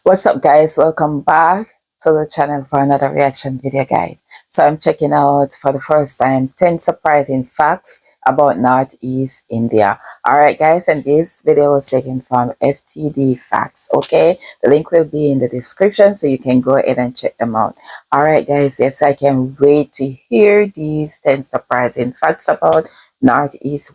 What's up, guys? Welcome back to the channel for another reaction video guide. So I'm checking out for the first time 10 surprising facts about Northeast India. Alright guys, and this video was taken from FTD Facts. Okay, the link will be in the description so you can go ahead and check them out. Alright guys, yes, I can wait to hear these 10 surprising facts about Northeast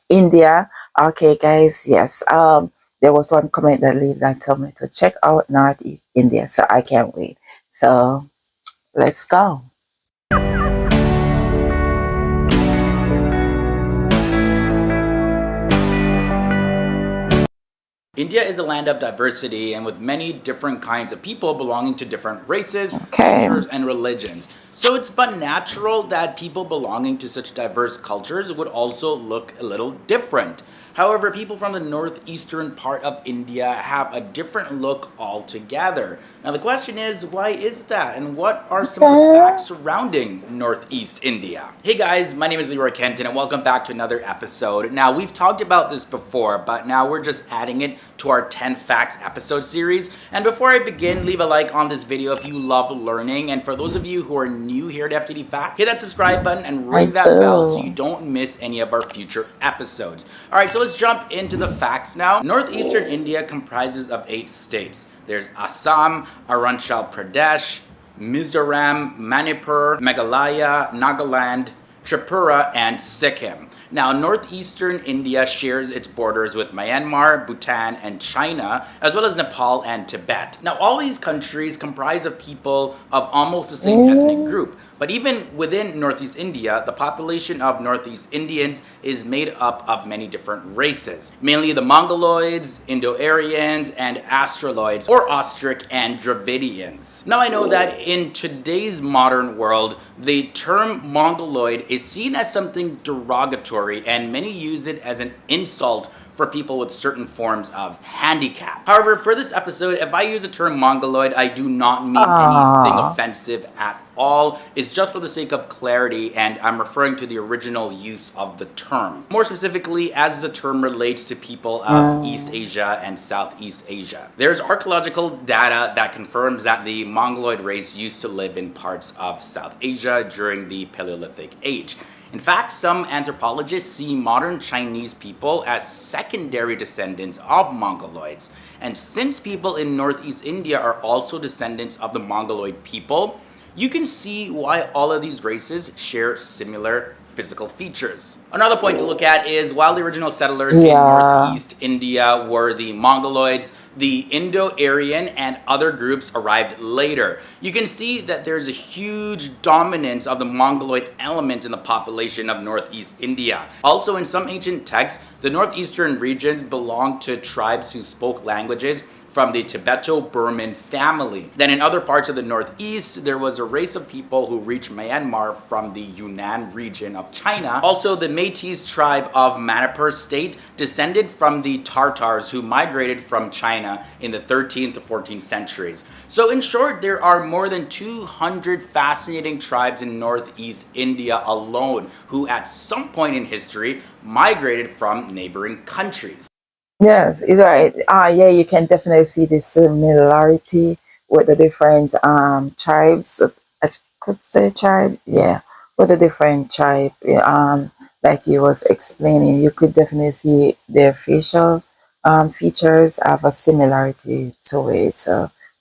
India. Okay guys, yes, there was one comment that leave that told me to check out Northeast India, so I can't wait. So let's go. India is a land of diversity and with many different kinds of people belonging to different races, Okay. cultures, and religions. So it's but natural that people belonging to such diverse cultures would also look a little different. However, people from the northeastern part of India have a different look altogether. Now the question is, why is that? And what are some of the facts surrounding Northeast India? Hey guys, my name is Leroy Kenton and welcome back to another episode. Now we've talked about this before, but now we're just adding it to our 10 Facts episode series. And before I begin, leave a like on this video if you love learning. And for those of you who are new here to FTD Facts, hit that subscribe button and ring that bell so you don't miss any of our future episodes. Alright, so let's jump into the facts now. Northeastern India comprises of 8 states. There's Assam, Arunachal Pradesh, Mizoram, Manipur, Meghalaya, Nagaland, Tripura, and Sikkim. Now, northeastern India shares its borders with Myanmar, Bhutan, and China, as well as Nepal and Tibet. Now, all these countries comprise of people of almost the same ethnic group. But even within Northeast India, the population of Northeast Indians is made up of many different races, mainly the Mongoloids, Indo-Aryans, and Australoids, or Austric and Dravidians. Now I know that in today's modern world, the term Mongoloid is seen as something derogatory, and many use it as an insult for people with certain forms of handicap. However, for this episode, if I use the term Mongoloid, I do not mean anything offensive at all. It's just for the sake of clarity, and I'm referring to the original use of the term. More specifically, as the term relates to people of East Asia and Southeast Asia. There's archaeological data that confirms that the Mongoloid race used to live in parts of South Asia during the Paleolithic Age. In fact, some anthropologists see modern Chinese people as secondary descendants of Mongoloids. And since people in Northeast India are also descendants of the Mongoloid people, you can see why all of these races share similar physical features. Another point to look at is while the original settlers in Northeast India were the Mongoloids, the Indo-Aryan and other groups arrived later. You can see that there's a huge dominance of the Mongoloid element in the population of Northeast India. Also, in some ancient texts, the northeastern regions belonged to tribes who spoke languages from the Tibeto-Burman family. Then in other parts of the northeast, there was a race of people who reached Myanmar from the Yunnan region of China. Also, the Métis tribe of Manipur state descended from the Tartars who migrated from China in the 13th to 14th centuries. So in short, there are more than 200 fascinating tribes in Northeast India alone who at some point in history migrated from neighboring countries. Yes, it's right. Yeah, you can definitely see the similarity with the different tribes. I could say tribe, yeah, with the different tribe. Like you was explaining, you could definitely see their facial features have a similarity to it.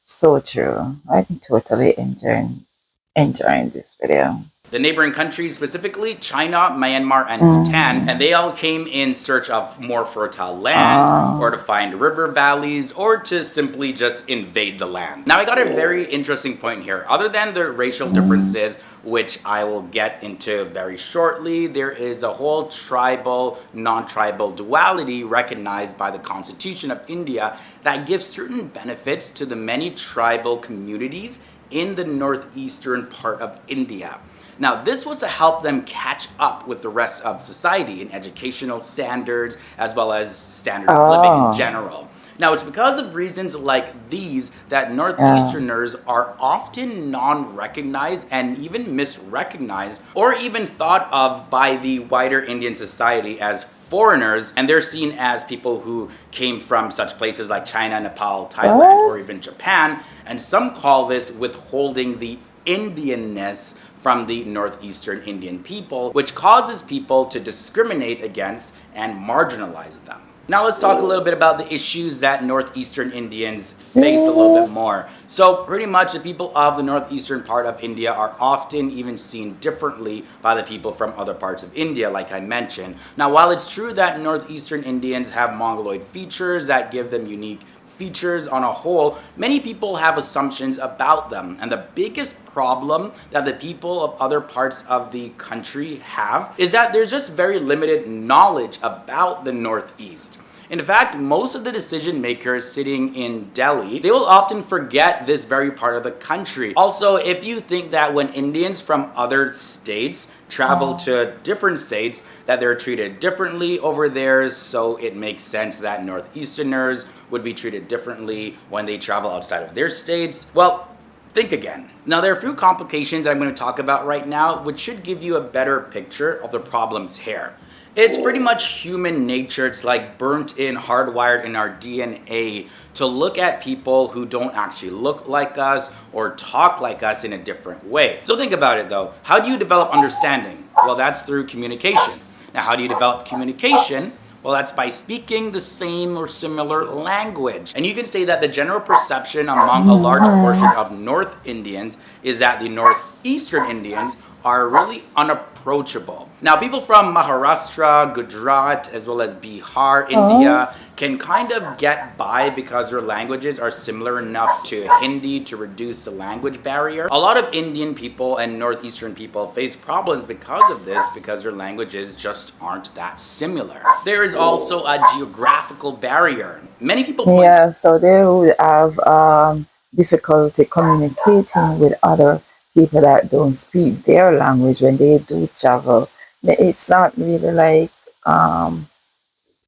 So true. I'm totally enjoying this video. The neighboring countries, specifically China, Myanmar, and Bhutan, and they all came in search of more fertile land, or to find river valleys, or to simply just invade the land. Now I got a very interesting point here. Other than the racial differences, which I will get into very shortly, there is a whole tribal, non-tribal duality recognized by the Constitution of India that gives certain benefits to the many tribal communities in the northeastern part of India. Now, this was to help them catch up with the rest of society in educational standards as well as standard of living in general. Now, it's because of reasons like these that Northeasterners are often non-recognized and even misrecognized or even thought of by the wider Indian society as foreigners, and they're seen as people who came from such places like China, Nepal, Thailand, or even Japan. And some call this withholding the Indianness from the northeastern Indian people, which causes people to discriminate against and marginalize them. Now let's talk a little bit about the issues that northeastern Indians face a little bit more. So pretty much the people of the northeastern part of India are often even seen differently by the people from other parts of India, like I mentioned. Now while it's true that northeastern Indians have Mongoloid features that give them unique features on a whole, many people have assumptions about them. And the biggest problem that the people of other parts of the country have is that there's just very limited knowledge about the Northeast. In fact, most of the decision makers sitting in Delhi, they will often forget this very part of the country. Also, if you think that when Indians from other states travel to different states, that they're treated differently over there, so it makes sense that Northeasterners would be treated differently when they travel outside of their states, well, think again. Now, there are a few complications that I'm going to talk about right now, which should give you a better picture of the problems here. It's pretty much human nature. It's like burnt in, hardwired in our DNA to look at people who don't actually look like us or talk like us in a different way. So think about it though. How do you develop understanding? Well, that's through communication. Now, how do you develop communication? Well, that's by speaking the same or similar language. And you can say that the general perception among a large portion of North Indians is that the Northeastern Indians are really unapproachable. Now, people from Maharashtra, Gujarat, as well as Bihar, India, can kind of get by because their languages are similar enough to Hindi to reduce the language barrier. A lot of Indian people and Northeastern people face problems because of this, because their languages just aren't that similar. There is also a geographical barrier. Many people point Yeah, so they would have difficulty communicating with other people that don't speak their language when they do travel. It's not really like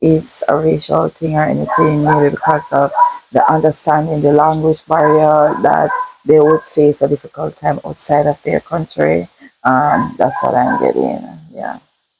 it's a racial thing or anything, maybe because of the understanding the language barrier that they would face a difficult time outside of their country. That's what I'm getting. Yeah.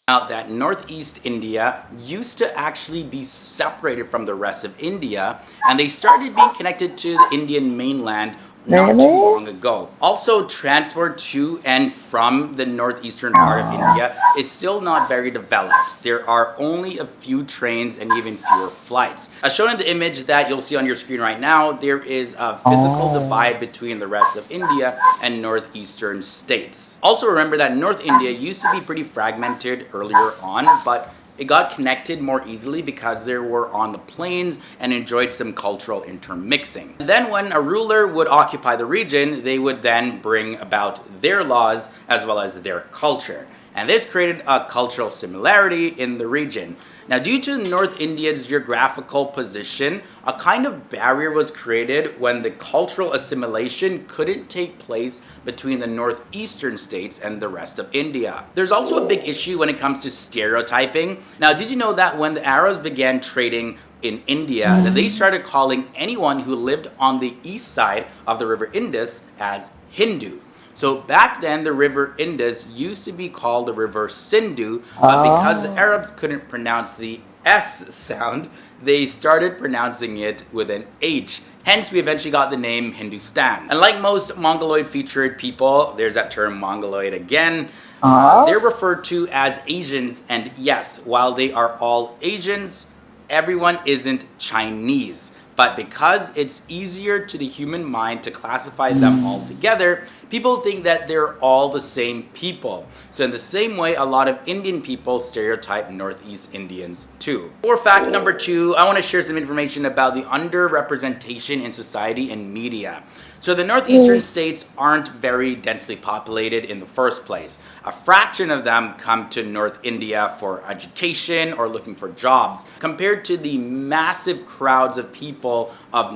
out that Northeast India used to actually be separated from the rest of India, and they started being connected to the Indian mainland not too Really? long ago. Also, transport to and from the northeastern part of India is still not very developed. There are only a few trains and even fewer flights. As shown in the image that you'll see on your screen right now, there is a physical divide between the rest of India and northeastern states. Also remember that North India used to be pretty fragmented earlier on, but it got connected more easily because they were on the plains and enjoyed some cultural intermixing. Then when a ruler would occupy the region, they would then bring about their laws as well as their culture. And this created a cultural similarity in the region. Now, due to North India's geographical position, a kind of barrier was created when the cultural assimilation couldn't take place between the northeastern states and the rest of India. There's also a big issue when it comes to stereotyping. Now, did you know that when the Arabs began trading in India, that they started calling anyone who lived on the east side of the river Indus as Hindu? So back then, the river Indus used to be called the river Sindhu, but because the Arabs couldn't pronounce the S sound, they started pronouncing it with an H. Hence, we eventually got the name Hindustan. And like most Mongoloid featured people, there's that term Mongoloid again, they're referred to as Asians. And yes, while they are all Asians, everyone isn't Chinese. But because it's easier to the human mind to classify them all together, people think that they're all the same people. So in the same way, a lot of Indian people stereotype Northeast Indians too. For fact number 2, I want to share some information about the underrepresentation in society and media. So the northeastern states aren't very densely populated in the first place. A fraction of them come to North India for education or looking for jobs, compared to the massive crowds of people people of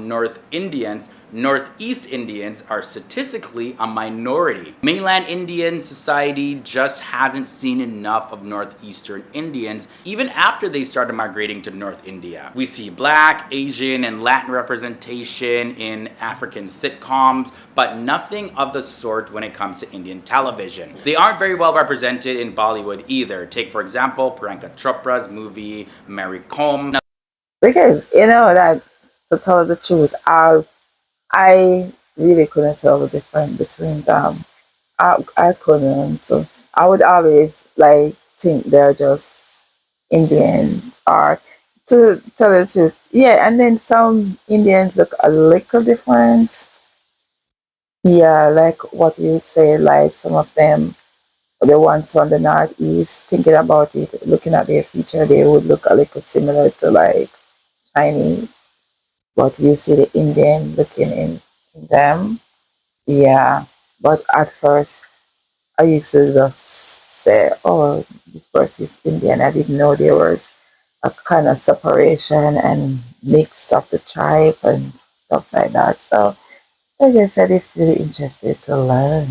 Northeast Indians are statistically a minority. Mainland Indian society just hasn't seen enough of Northeastern Indians even after they started migrating to North India. We see Black, Asian, and Latin representation in African sitcoms, but nothing of the sort when it comes to Indian television. They aren't very well represented in Bollywood either. Take, for example, Priyanka Chopra's movie Mary Kom. Because you know that, to tell the truth, I really couldn't tell the difference between them. I couldn't. So I would always like think they're just Indians, or to tell the truth. Yeah, and then some Indians look a little different. Yeah, like what you say, like some of them, the ones from the northeast, thinking about it, looking at their feature, they would look a little similar to like Chinese. But you see the Indian looking in them. Yeah. But at first I used to just say, oh, this person is Indian. I didn't know there was a kind of separation and mix of the tribe and stuff like that. So like I said, it's really interesting to learn.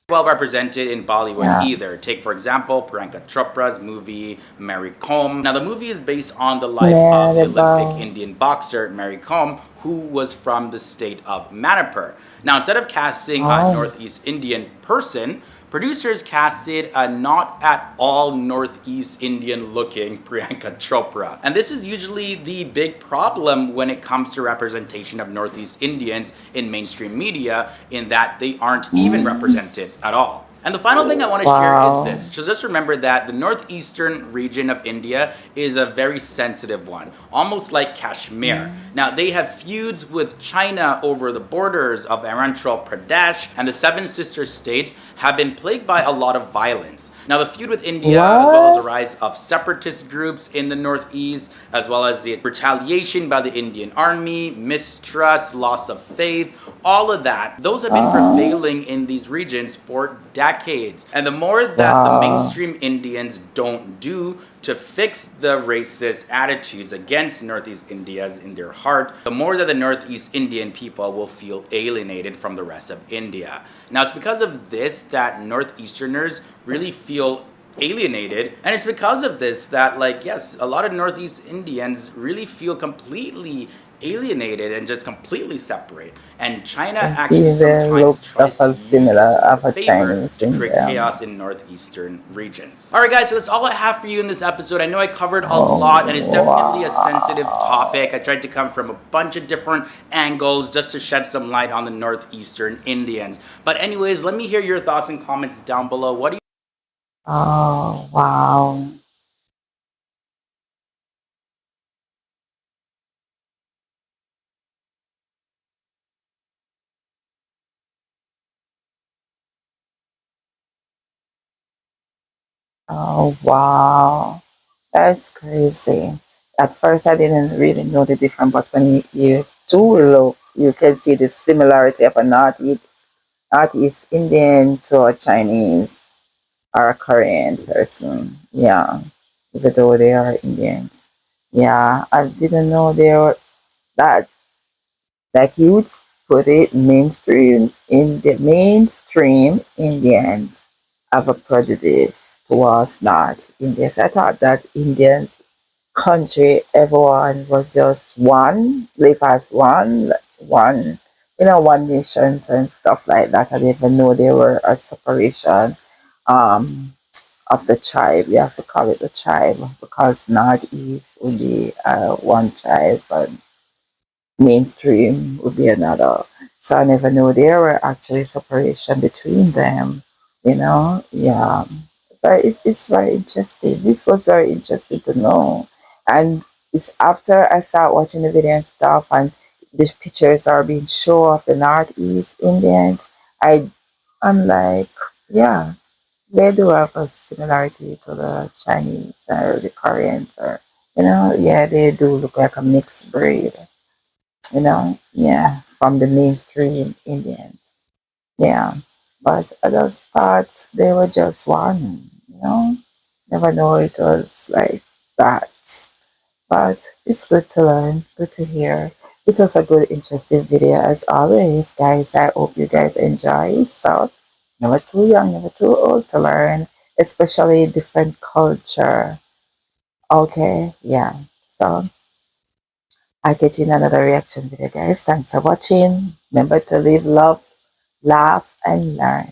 Well represented in Bollywood Yeah. either. Take, for example, Priyanka Chopra's movie Mary Kom. Now, the movie is based on the life Yeah, of the the Olympic ball. Indian boxer Mary Kom, who was from the state of Manipur. Now, instead of casting a Oh, Northeast Indian person, producers casted a not at all Northeast Indian looking Priyanka Chopra. And this is usually the big problem when it comes to representation of Northeast Indians in mainstream media, in that they aren't even represented at all. And the final thing I want to share is wow. this. So just remember that the northeastern region of India is a very sensitive one, almost like Kashmir. Now, they have feuds with China over the borders of Arunachal Pradesh, and the Seven Sister States have been plagued by a lot of violence. Now, the feud with India, as well as the rise What? of separatist groups in the northeast, as well as the retaliation by the Indian army, mistrust, loss of faith, all of that, those have been Uh, prevailing in these regions for decades. And the more that the wow. mainstream Indians don't do to fix the racist attitudes against Northeast Indians in their heart, the more that the Northeast Indian people will feel alienated from the rest of India. Now, it's because of this that Northeasterners really feel alienated, and it's because of this that, like, yes, a lot of Northeast Indians really feel completely alienated and just completely separate, and China And actually see the sometimes looks of tries to a use this similar in their of a favor Chinese to in create them. chaos in northeastern regions. All right, guys, so that's all I have for you in this episode. I know I covered a Oh, lot, and it's definitely a sensitive wow. topic. I tried to come from a bunch of different angles just to shed some light on the northeastern Indians. But anyways, let me hear your thoughts and comments down below. What do you Oh, wow. Oh, wow. That's crazy. At first, I didn't really know the difference, but when you do look, you can see the similarity of a Northeast Indian to a Chinese or a Korean person. Yeah, even though they are Indians. Yeah, I didn't know they were that. Like you would put it, mainstream Indians have a prejudice towards not Indians. I thought that Indians country, everyone was just one, live as one, one nations and stuff like that. I didn't even know there were a separation um, of the tribe. You have to call it the tribe because Northeast would be one tribe, but mainstream would be another. So I never knew there were actually separation between them, Yeah. So it's very interesting. This was very interesting to know. And it's after I start watching the video and stuff and the pictures are being shown of the Northeast Indians, I'm like, yeah, they do have a similarity to the Chinese or the Koreans or yeah, they do look like a mixed breed, yeah, from the mainstream Indians. Yeah. But I just thought they were just one. Never know it was like that. But it's good to learn, good to hear. It was a good, interesting video as always, guys. I hope you guys enjoy. So, never too young, never too old to learn, especially different culture. Okay, yeah. So, I'll catch you in another reaction video, guys. Thanks for watching. Remember to live, love, laugh, and learn.